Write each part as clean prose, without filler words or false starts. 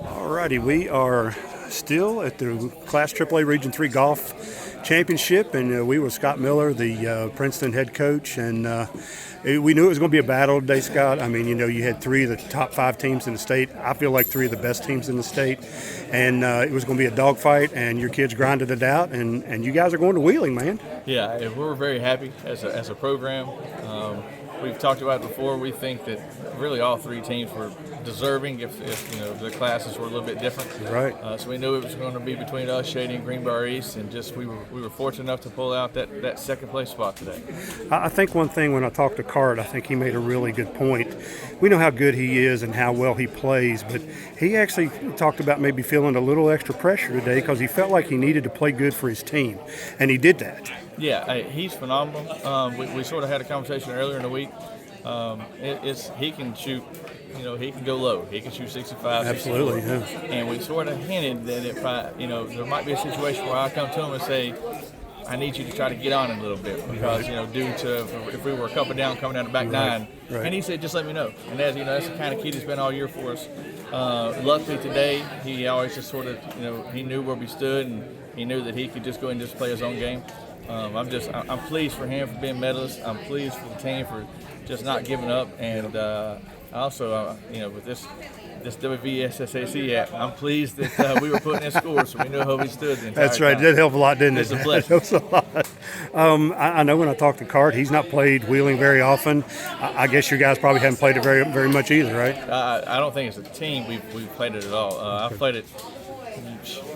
All righty, we are still at the Class AAA Region 3 Golf Championship, and we were Scott Miller, the Princeton head coach, and we knew it was going to be a battle today, Scott. I mean, you had three of the top five teams in the state. I feel like three of the best teams in the state, and it was going to be a dogfight, and your kids grinded it out, and you guys are going to Wheeling, man. Yeah, we're very happy as a program. We've talked about it before. We think that really all three teams were deserving if the classes were a little bit different. Right. So we knew it was going to be between us, Shady, and Greenbrier East, and just we were fortunate enough to pull out that second place spot today. I think one thing when I talked to Cart, I think he made a really good point. We know how good he is and how well he plays, but he actually talked about maybe feeling a little extra pressure today because he felt like he needed to play good for his team, and he did that. Yeah, he's phenomenal. We sort of had a conversation earlier in the week. He can shoot, he can go low. He can shoot 65, Absolutely, 64. yeah. And we sort of hinted that if there might be a situation where I come to him and say, I need you to try to get on it a little bit because, due to if we were a couple down coming down the back nine. Right. And he said, just let me know. And as that's the kind of kid he's been all year for us. Luckily today, he always just sort of, he knew where we stood and he knew that he could just go and just play his own game. I'm pleased for him for being medalist. I'm pleased for the team for just not giving up, and also, with this WVSSAC app, I'm pleased that we were putting in scores, so we knew how we stood the entire That's right. time. It did help a lot, didn't it? It's a blessing. It helps a lot. I know when I talked to Cart, he's not played Wheeling very often. I guess you guys probably haven't played it very, very much either, right? I don't think as a team we've played it at all. I've played it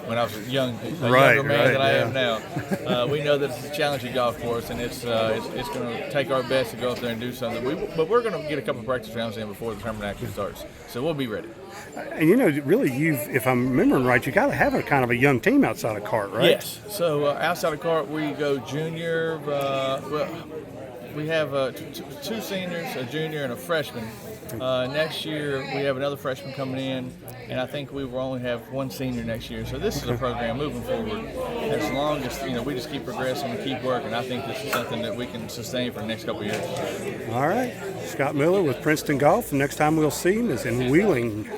when I was a younger man than I am now. We know that it's a challenging golf course, and it's going to take our best to go up there and do something. But we're going to get a couple of practice rounds in before the tournament actually starts, so we'll be ready. And really, if I'm remembering right, you got to have a kind of a young team outside of Cart, right? Yes. So outside of Cart, we go junior. We have two seniors, a junior, and a freshman. Next year, we have another freshman coming in, and I think we will only have one senior next year. So this is a program moving forward. As long as we just keep progressing and keep working, I think this is something that we can sustain for the next couple of years. All right. Scott Miller with Princeton Golf. The next time we'll see him is in Wheeling.